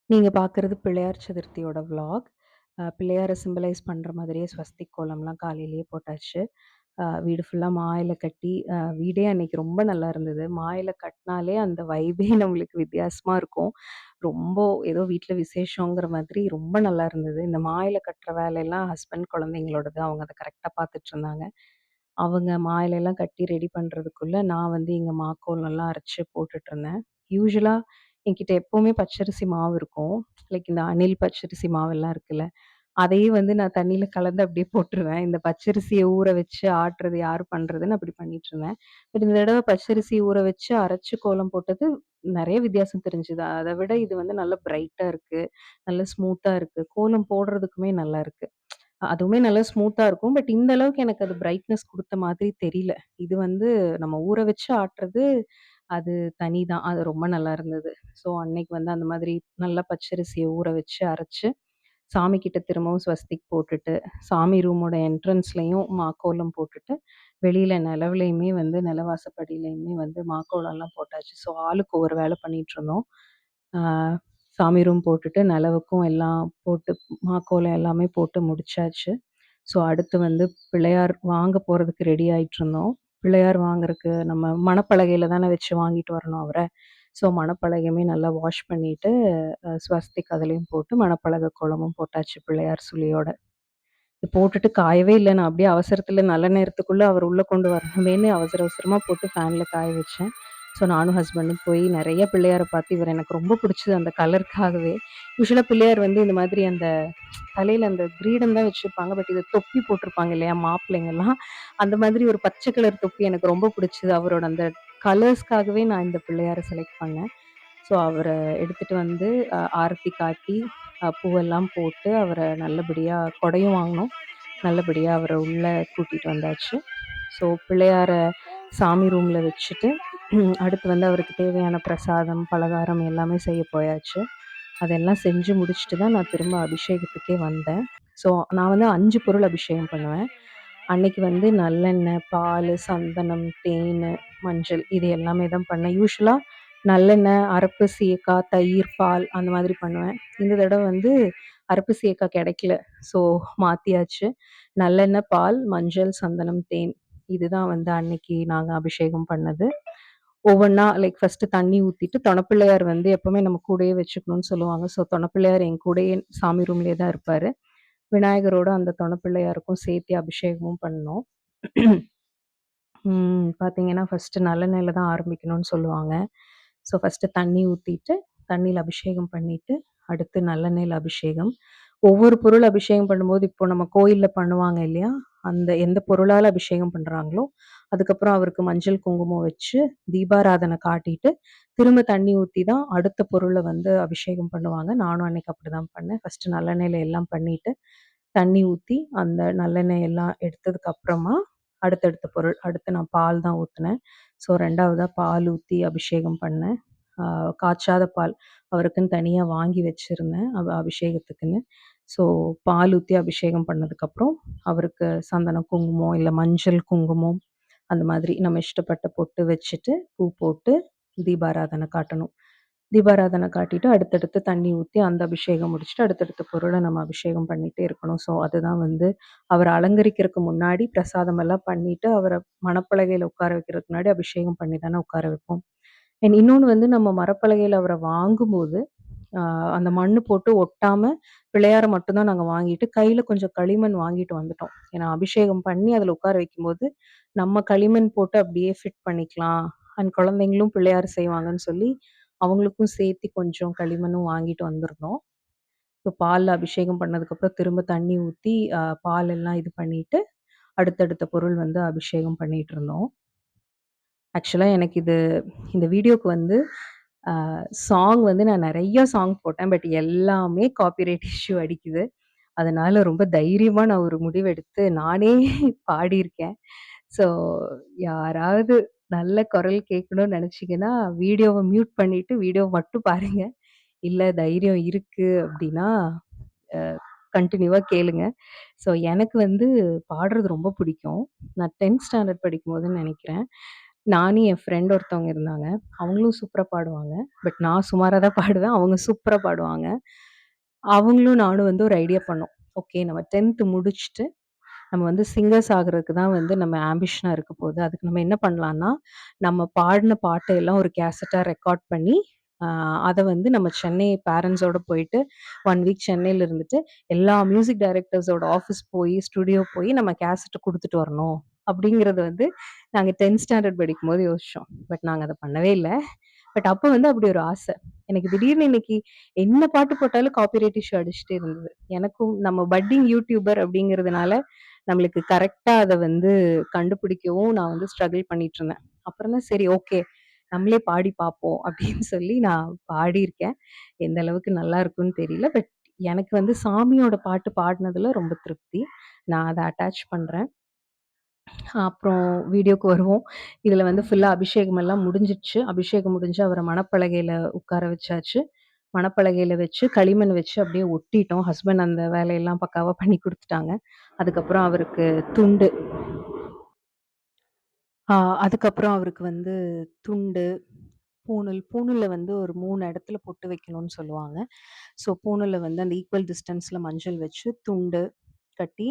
நீங்க பார்க்குறது பிள்ளையார் சதுர்த்தியோட விளாக். பிள்ளையார சிம்பலைஸ் பண்ற மாதிரியே ஸ்வஸ்திக் கோலம்லாம் காலையிலேயே போட்டாச்சு. வீடு ஃபுல்லா மா இல கட்டி வீடே அன்னைக்கு ரொம்ப நல்லா இருந்தது. மா இல கட்டினாலே அந்த வைபே நம்மளுக்கு வித்தியாசமா இருக்கும். ரொம்ப ஏதோ வீட்ல விசேஷங்கிற மாதிரி ரொம்ப நல்லா இருந்தது. இந்த மா இல கட்டுற வேலையெல்லாம் ஹஸ்பண்ட், குழந்தைங்களோடது. அவங்க அத கரெக்ட்டா பார்த்துட்டுருந்தாங்க. அவங்க மா இலைலாம் கட்டி ரெடி பண்றதுக்குள்ள, நான் வந்து இங்க மாக்கோலம்லாம் அரைச்சு போட்டுட்டுருந்தேன். யூசுவலா என்கிட்ட எப்பவுமே பச்சரிசி மாவு இருக்கும். லைக் இந்த அணில் பச்சரிசி மாவெல்லாம் இருக்குல்ல. அதையே வந்து நான் தண்ணீல கலந்து அப்படியே போட்டுருவேன். இந்த பச்சரிசிய ஊற வச்சு ஆட்டுறது யாரு பண்றதுன்னு அப்படி பண்ணிட்டுருந்தேன். பட் இந்த தடவ பச்சரிசி ஊற வச்சு அரைச்சு கோலம் போட்டது நெறைய வித்தியாசம் தெரிஞ்சுது. அத விட இது வந்து நல்ல பிரைட்டா இருக்கு. நல்ல ஸ்மூத்தா இருக்கு. கோலம் போடுறதுக்குமே நல்லா இருக்கு. அதுவுமே நல்லா ஸ்மூத்தா இருக்கும். பட் இந்த அளவுக்கு எனக்கு அது பிரைட்னஸ் குடுத்த மாதிரி தெரியல. இது வந்து நம்ம ஊற வச்சு ஆட்டுறது, அது தனி தான். அது ரொம்ப நல்லா இருந்தது. ஸோ அன்னைக்கு வந்து அந்த மாதிரி நல்லா பச்சரிசிய ஊற வச்சு அரைச்சு, சாமி கிட்ட திரும்பவும் ஸ்வஸ்திக் போட்டுட்டு, சாமி ரூமோட என்ட்ரன்ஸ்லயும் மாக்கோலம் போட்டுட்டு, வெளியில நிலவுலயுமே வந்து நிலவாசப்படியிலயுமே வந்து மாக்கோலம்லாம் போட்டாச்சு. ஸோ ஆளுக்கு ஒவ்வொரு வேலை பண்ணிட்டுருந்தோம். ஆ சாமி ரூம் போட்டுட்டு, நிலவுக்கும் எல்லாம் போட்டு மாக்கோலம் எல்லாமே போட்டு முடிச்சாச்சு. ஸோ அடுத்து வந்து பிள்ளையார் வாங்க போறதுக்கு ரெடி ஆயிட்டுருந்தோம். பிள்ளையார் வாங்குறக்கு நம்ம மணப்பலகையில தானே வச்சு வாங்கிட்டு வரணும் அவர. ஸோ மணப்பலகையுமே நல்லா வாஷ் பண்ணிட்டு, ஸ்வஸ்திக் அதுலயும் போட்டு மணப்பலகை கோலமும் போட்டாச்சு பிள்ளையார் சுழியோட. இது போட்டுட்டு காயவே இல்ல. நான் அப்படியே அவசரத்துல நல்ல நேரத்துக்குள்ள அவர் உள்ள கொண்டு வரணுமேன்னு அவசர அவசரமா போட்டு ஃபேன்ல காய வச்சேன். ஸோ நானும் ஹஸ்பண்டும் போய் நெறைய பிள்ளையார பார்த்து இவர எனக்கு ரொம்ப பிடிச்சது அந்த கலருக்காகவே. யூசுவலா பிள்ளையார் வந்து இந்த மாதிரி அந்த தலையில அந்த கிரீடம் தான் வச்சிருப்பாங்க. பட் இது தொப்பி போட்டிருப்பாங்க இல்லையா? மாப்பிள்ளைங்கலாம். அந்த மாதிரி ஒரு பச்சை கலர் தொப்பி எனக்கு ரொம்ப பிடிச்சது. அவரோட அந்த கலர்ஸ்க்காகவே நான் இந்த பிள்ளையார செலக்ட் பண்ணேன். ஸோ அவர எடுத்துட்டு வந்து ஆரத்தி காட்டி, பூவெல்லாம் போட்டு அவர நல்லபடியா கொடையும் வாங்குனோம். நல்லபடியா அவர உள்ள கூட்டிட்டு வந்தாச்சு. ஸோ பிள்ளையார சாமி ரூம்ல வச்சுட்டு, அடுத்து வந்து அவருக்கு தேவையான பிரசாதம், பலகாரம் எல்லாமே செய்ய போயாச்சு. அதெல்லாம் செஞ்சு முடிச்சுட்டு தான் நான் திரும்ப அபிஷேகத்துக்கே வந்தேன். ஸோ நான் வந்து 5 பொருள் அபிஷேகம் பண்ணுவேன். அன்னைக்கு வந்து நல்லெண்ணெய், பாலு, சந்தனம், தேனு, மஞ்சள் இது எல்லாமே தான் பண்ணேன். யூசுவலா நல்லெண்ணெய், அரப்பு சீயக்காய், தயிர், பால் அந்த மாதிரி பண்ணுவேன். இந்த தடவ வந்து அரப்பு சீயக்காய் கெடைக்கல. ஸோ மாத்தியாச்சு. நல்லெண்ணெய், பால், மஞ்சள், சந்தனம், தேன். இதுதான் வந்து அன்னைக்கு நாங்க அபிஷேகம் பண்ணது. ஒவ்வொன்னா லைக் ஃபர்ஸ்ட்டு தண்ணி ஊத்திட்டு, தொணப்பிள்ளையார் வந்து எப்பவுமே நம்ம கூடயே வச்சுக்கணும்னு சொல்லுவாங்க. ஸோ தொணப்பிள்ளையார் என் கூடயே சாமி ரூம்லயே தான் இருப்பாரு. விநாயகரோட அந்த தொணப்பிள்ளையாருக்கும் சேர்த்து அபிஷேகமும் பண்ணோம். பார்த்தீங்கன்னா, ஃபர்ஸ்ட்டு நல்லெண்ணெயில தான் ஆரம்பிக்கணும்னு சொல்லுவாங்க. ஸோ ஃபர்ஸ்ட்டு தண்ணி ஊத்திட்டு, தண்ணீல அபிஷேகம் பண்ணிட்டு, அடுத்து நல்லெண்ணெயில அபிஷேகம். ஒவ்வொரு பொருள் அபிஷேகம் பண்ணும்போது, இப்போ நம்ம கோயில்ல பண்ணுவாங்க இல்லையா? அந்த எந்த பொருளால அபிஷேகம் பண்றாங்களோ, அதுக்கப்புறம் அவருக்கு மஞ்சள், குங்குமம் வச்சு, தீபாராதனை காட்டிட்டு, திரும்ப தண்ணி ஊத்தி தான் அடுத்த பொருள வந்து அபிஷேகம் பண்ணுவாங்க. நானும் அன்னைக்கு அப்படிதான் பண்ணேன். ஃபர்ஸ்ட்டு நல்லெண்ணெயில எல்லாம் பண்ணிட்டு, தண்ணி ஊத்தி, அந்த நல்லெண்ணெய் எல்லாம் எடுத்ததுக்கு அப்புறமா, அடுத்தடுத்த பொருள். அடுத்து நான் பால் தான் ஊத்துனேன். ஸோ 2வதா பால் ஊத்தி அபிஷேகம் பண்ணேன். ஆ காய்ச்சாத பால். அவருக்குன்னு தனியா வாங்கி வச்சிருந்தேன். அபிஷேகத்துக்குன்னு. ஸோ பால் ஊத்தி அபிஷேகம் பண்ணதுக்கப்புறம், அவருக்கு சந்தனம், குங்குமம், இல்ல மஞ்சள், குங்குமம் அந்த மாதிரி நம்ம இஷ்டப்பட்ட பொட்டு வச்சுட்டு, பூ போட்டு தீபாராதனை காட்டணும். தீபாராதனை காட்டிட்டு அடுத்தடுத்து தண்ணி ஊத்தி அந்த அபிஷேகம் முடிச்சுட்டு, அடுத்தடுத்த பொருள நம்ம அபிஷேகம் பண்ணிட்டே இருக்கணும். ஸோ அதுதான் வந்து அவர அலங்கரிக்கிறதுக்கு முன்னாடி பிரசாதம் எல்லாம் பண்ணிட்டு, அவர மணப்பலகையில உட்கார வைக்கிறதுக்கு முன்னாடி அபிஷேகம் பண்ணி தானே உட்கார வைப்போம். அண்ட் இன்னொன்னு வந்து நம்ம மரப்பலகையில அவர வாங்கும்போது, அ அந்த மண்ணு போட்டு ஒட்டாம பிள்ளையார மட்டும் தான் நாங்க வாங்கிட்டு, கையில கொஞ்சம் களிமண் வாங்கிட்டு வந்துட்டோம். ஏன்னா அபிஷேகம் பண்ணி அதில உட்கார வைக்கும்போது, நம்ம களிமண் போட்டு அப்படியே ஃபிட் பண்ணிக்கலாம். அண்ட் குழந்தைங்களும் பிள்ளையார் செய்வாங்கன்னு சொல்லி, அவங்களுக்கும் சேர்த்து கொஞ்சம் களிமண்ணும் வாங்கிட்டு வந்திருந்தோம். ஸோ பால்ல அபிஷேகம் பண்ணதுக்கப்புறம் திரும்ப தண்ணி ஊத்தி, பால் எல்லாம் இது பண்ணிட்டு, அடுத்தடுத்த பொருள் வந்து அபிஷேகம் பண்ணிட்டுருந்தோம். ஆக்சுவலா எனக்கு இந்த வீடியோக்கு வந்து சாங் வந்து நான் நெறைய சாங் போட்டேன். பட் எல்லாமே காப்பிரைட் இஷ்யூ அடிக்குது. அதனால ரொம்ப தைரியமா நான் ஒரு முடிவெடுத்து நானே பாடியிருக்கேன். ஸோ யாராவது நல்ல குரல் கேட்கணும்னு நெனச்சீங்கன்னா, வீடியோவ மியூட் பண்ணிட்டு வீடியோவ மட்டும் பாருங்க. இல்ல தைரியம் இருக்கு அப்டின்னா, அ கன்டினியூவா கேளுங்க. ஸோ எனக்கு வந்து பாடுறது ரொம்ப பிடிக்கும். நான் 10த் ஸ்டாண்டர்ட் படிக்கும்போதுன்னு நெனைக்கிறேன். நானும் என் ஃப்ரெண்ட் ஒருத்தவங்க இருந்தாங்க. அவங்களும் சூப்பரா பாடுவாங்க. பட் நான் சுமாரா தான் பாடுவேன். அவங்க சூப்பரா பாடுவாங்க. அவங்களும் நானும் வந்து ஒரு ஐடியா பண்ணோம். ஓகே நம்ம 10த் முடிச்சுட்டு, நம்ம வந்து சிங்கர்ஸ் ஆகுறதுக்கு தான் வந்து நம்ம ஆம்பிஷனா இருக்க போது. அதுக்கு நம்ம என்ன பண்ணலான்னா, நம்ம பாடுன பாட்ட எல்லாம் ஒரு கேசட்டா ரெக்கார்ட் பண்ணி, அ அத வந்து நம்ம சென்னை பேரண்ட்ஸோட போயிட்டு 1 வீக் சென்னையில இருந்துட்டு, எல்லா மியூசிக் டைரக்டர்ஸோட ஆஃபீஸ் போயி, ஸ்டுடியோ போயி நம்ம கேசட்ட குடுத்துட்டு வரணும். அப்படிங்கிறது வந்து நாங்க 10த் ஸ்டாண்டர்ட் படிக்கும்போது யோசிச்சோம். பட் நாங்க அத பண்ணவே இல்ல. பட் அப்ப வந்து அப்படி ஒரு ஆசை. எனக்கு திடீர்னு இன்னைக்கு என்ன பாட்டு போட்டாலும் காப்பிரைட் இஷ்யூ அடிச்சுட்டே இருந்தது. எனக்கும் நம்ம பட்டிங் யூடியூபர் அப்படிங்கிறதுனால, நம்மளுக்கு கரெக்ட்டா அத வந்து கண்டுபிடிக்கவும் நான் வந்து ஸ்ட்ரகிள் பண்ணிட்டு இருந்தேன். அப்புறம் தான் சரி ஓகே. நம்மளே பாடி பார்ப்போம் அப்படின்னு சொல்லி நான் பாடியிருக்கேன். எந்த அளவுக்கு நல்லா இருக்கும்னு தெரியல. பட் எனக்கு வந்து சாமியோட பாட்டு பாடுனதுல ரொம்ப திருப்தி. நான் அத அட்டாச் பண்றேன். அப்புறம் வீடியோக்கு வருவோம். இதுல வந்து ஃபுல்லா அபிஷேகம் எல்லாம் முடிஞ்சிருச்சு. அபிஷேகம் முடிஞ்சு அவர மணப்பலகையில உட்கார வச்சாச்சு. மணப்பலகையில வச்சு, களிமண் வச்சு அப்படியே ஒட்டிட்டோம். ஹஸ்பண்ட் அந்த வேலையெல்லாம் பக்காவா பண்ணி குடுத்துட்டாங்க. அதுக்கப்புறம் அவருக்கு துண்டு ஆ அதுக்கப்புறம் அவருக்கு வந்து துண்டு, பூணூல்ல வந்து ஒரு 3 இடத்துல பொட்டு வைக்கணும்னு சொல்லுவாங்க. ஸோ பூணுல வந்து அந்த ஈக்குவல் டிஸ்டன்ஸ்ல மஞ்சள் வச்சு, துண்டு கட்டி,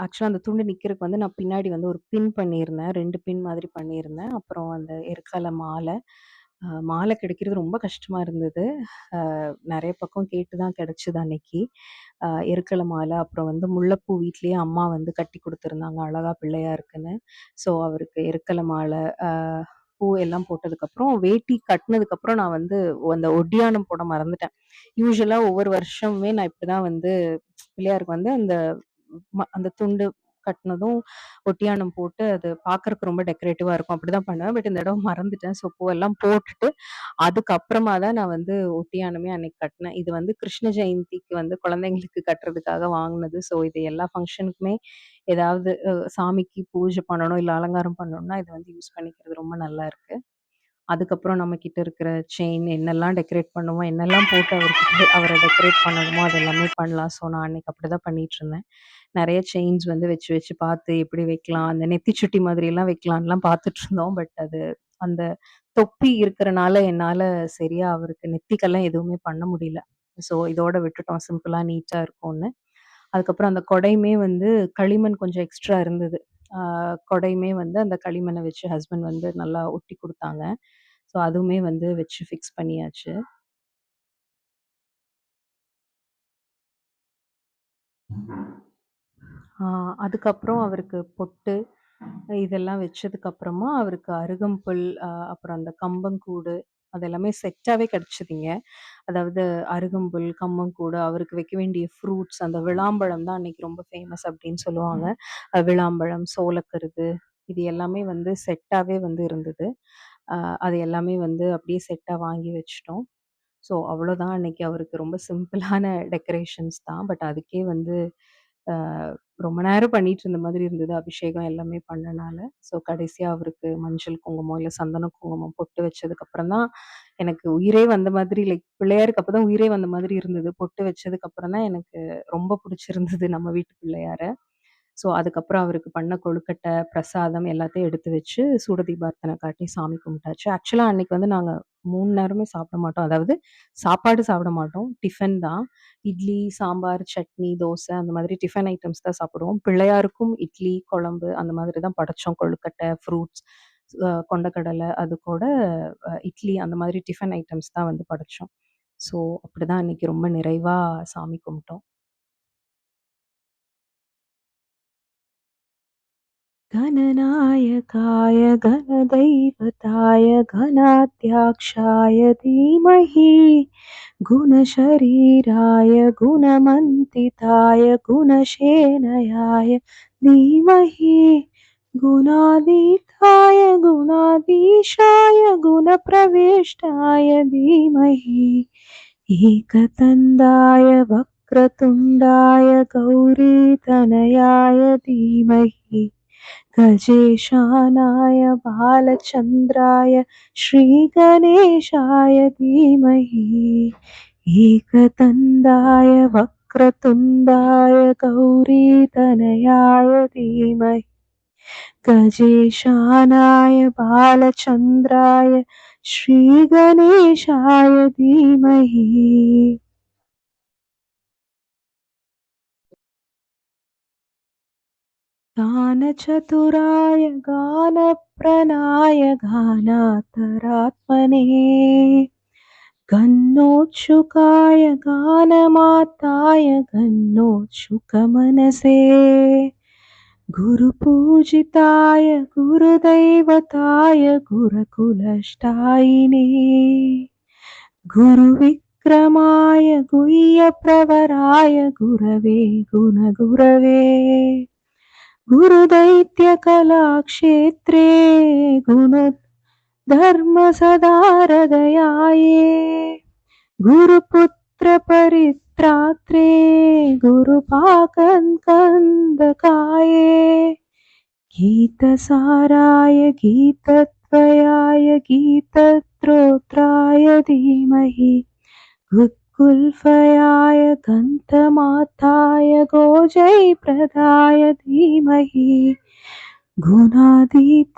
ஆக்சுவலா அந்த துண்டு நிக்கிறதுக்கு வந்து நான் பின்னாடி வந்து ஒரு பின் பண்ணியிருந்தேன். 2 பின் மாதிரி பண்ணியிருந்தேன். அப்புறம் அந்த எருக்கல மாலை. மாலை கிடைக்கிறது ரொம்ப கஷ்டமா இருந்தது. நெறைய பக்கம் கேட்டு தான் கிடைச்சது அன்னைக்கு. எருக்கல மாலை, அப்புறம் வந்து முல்லைப்பூ வீட்லயே அம்மா வந்து கட்டி குடுத்துருந்தாங்க, அழகா பிள்ளையாருக்குன்னு. ஸோ அவருக்கு எருக்கல மாலை, பூ எல்லாம் போட்டதுக்கப்புறம், வேட்டி கட்டுனதுக்கப்புறம் நான் வந்து அந்த ஒட்டியாணம் போட மறந்துட்டேன். யூசுவலா ஒவ்வொரு வருஷமுமே நான் இப்படிதான் வந்து பிள்ளையாருக்கு வந்து அந்த துண்டு கட்டுனதும், ஒட்டியாணம் போட்டு அது பார்க்கறக்கு ரொம்ப டெக்கரேட்டிவா இருக்கும். அப்படிதான் பண்ணுவேன். பட் இந்த தடவ மறந்துட்டேன். ஸோ பூவெல்லாம் போட்டுட்டு, அதுக்கப்புறமா தான் நான் வந்து ஒட்டியாணமே அன்னைக்கு கட்டுனேன். இது வந்து கிருஷ்ண ஜெயந்திக்கு வந்து குழந்தைங்களுக்கு கட்டுறதுக்காக வாங்குனது. ஸோ இது எல்லா ஃபங்ஷனுக்குமே ஏதாவது சாமிக்கு பூஜை பண்ணணும், இல்ல அலங்காரம் பண்ணணும்னா இத வந்து யூஸ் பண்ணிக்கிறது ரொம்ப நல்லா இருக்கு. அதுக்கப்புறம் நம்ம கிட்ட இருக்கிற செயின் என்னெல்லாம் டெக்கரேட் பண்ணுமோ, என்னெல்லாம் போட்டு அவர டெக்கரேட் பண்ணணுமோ, அது எல்லாமே பண்ணலாம். ஸோ நான் அன்னைக்கு அப்படிதான் பண்ணிட்டுருந்தேன். நெறைய செயின்ஸ் வந்து வச்சு வச்சு பார்த்து எப்படி வைக்கலாம், அந்த நெத்தி சுட்டி மாதிரியெல்லாம் வைக்கலான்லாம் பார்த்துட்டுருந்தோம். பட் அது அந்த தொப்பி இருக்கிறனால என்னால சரியா அவருக்கு நெத்திக்கெல்லாம் எதுவுமே பண்ண முடியல. ஸோ இதோட விட்டுட்டோம். சிம்பிளா நீட்டா இருக்கும்னு. அதுக்கப்புறம் அந்த கொடையுமே வந்து களிமண் கொஞ்சம் எக்ஸ்ட்ரா இருந்தது. ஆ கொடையுமே வந்து அந்த களிமண்ண வச்சு ஹஸ்பண்ட் வந்து நல்லா ஒட்டி குடுத்தாங்க. ஸோ அதுவுமே வந்து வச்சு ஃபிக்ஸ் பண்ணியாச்சு. ஆ அதுக்கப்புறம் அவருக்கு பொட்டு, இதெல்லாம் வச்சதுக்கப்புறமா அவருக்கு அருகம்புல், அப்புறம் அந்த கம்பங்கூடு அதெல்லாமே செட்டாவே கிடைச்சதுங்க. அதாவது அருகம்புல், கம்மங்கூடு, அவருக்கு வைக்க வேண்டிய ஃப்ரூட்ஸ், அந்த விளாம்பழம் தான் அன்னைக்கு ரொம்ப ஃபேமஸ் அப்படின்னு சொல்லுவாங்க. விளாம்பழம், சோளக்கருது இது எல்லாமே வந்து செட்டாவே வந்து இருந்தது. அ அது எல்லாமே வந்து அப்படியே செட்டா வாங்கி வச்சுட்டோம். ஸோ அவ்வளோதான் அன்னைக்கு அவருக்கு ரொம்ப சிம்பிளான டெக்கரேஷன்ஸ் தான். பட் அதுக்கே வந்து அ ரொம்ப நேரம் பண்ணிட்டு இருந்த மாதிரி இருந்தது. அபிஷேகம் எல்லாமே பண்ணனால. ஸோ கடைசியா அவருக்கு மஞ்சள் குங்குமம், இல்ல சந்தன குங்குமம் பொட்டு வச்சதுக்கப்புறம் தான் எனக்கு உயிரே வந்த மாதிரி லைக் பிள்ளையாருக்கு அப்பதான் உயிரே வந்த மாதிரி இருந்தது. பொட்டு வச்சதுக்கப்புறம் தான் எனக்கு ரொம்ப புடிச்சிருந்தது நம்ம வீட்டு பிள்ளையார. ஸோ, அதுக்கப்புறம் அவருக்கு பண்ண கொழுக்கட்டை, பிரசாதம் எல்லாத்தையும் எடுத்து வச்சு, சூடதீபார்த்தனை காட்டி சாமி கும்பிட்டாச்சு. ஆக்சுவலா அன்னைக்கு வந்து நாங்க 3 நேரமே சாப்பிட மாட்டோம். அதாவது சாப்பாடு சாப்பிட மாட்டோம். டிஃபன் தான். இட்லி, சாம்பார், சட்னி, தோசை அந்த மாதிரி டிஃபன் ஐட்டம்ஸ் தான் சாப்பிடுவோம். பிள்ளையாருக்கும் இட்லி, குழம்பு அந்த மாதிரி தான் படைச்சோம். கொழுக்கட்டை, ஃப்ரூட்ஸ், கொண்டைக்கடலை அது கூட இட்லி அந்த மாதிரி டிஃபன் ஐட்டம்ஸ் தான் வந்து படைச்சோம். ஸோ, அப்படிதான் அன்னைக்கு ரொம்ப நிறைவா சாமி கும்பிட்டோம். गणनायकाय गणदैवताय घनाध्यक्षाय धीमहि गुणशरीराय गुणमन्तिताय गुणशेनयाय धीमहि गुणातीताय गुणाधीशाय गुणप्रविष्टाय धीमहि एकदन्ताय वक्रतुण्डाय गौरीतनयाय धीमहि गजेशानाय बालचन्द्राय श्रीगणेशाय धीमहि एकदन्ताय वक्रतुण्डाय गौरीतनयाय धीमहि गजेशानाय बालचन्द्राय श्रीगणेशाय धीमहि। गानचतुराय गानप्रणाय गानान्तरात्मने गन्नोत्सुकाय गानमाताय गन्नोत्सुकमनसे गुरुपूजिताय गुरुदैवताय गुरुकुलष्टायिने गुरुविक्रमाय गुह्यप्रवराय गुरवे गुणगुरवे गुरुदैत्यकलाक्षेत्रे गुणधर्मसदाहृदयाये गुरुपुत्रपरित्रात्रे गुरुपाकन्कन्दकाये गीतसाराय गीतद्वयाय गीतत्रोत्राय धीमहि गुल्फयाय गन्धमाताय गोजैप्रदाय धीमहि गुणातीत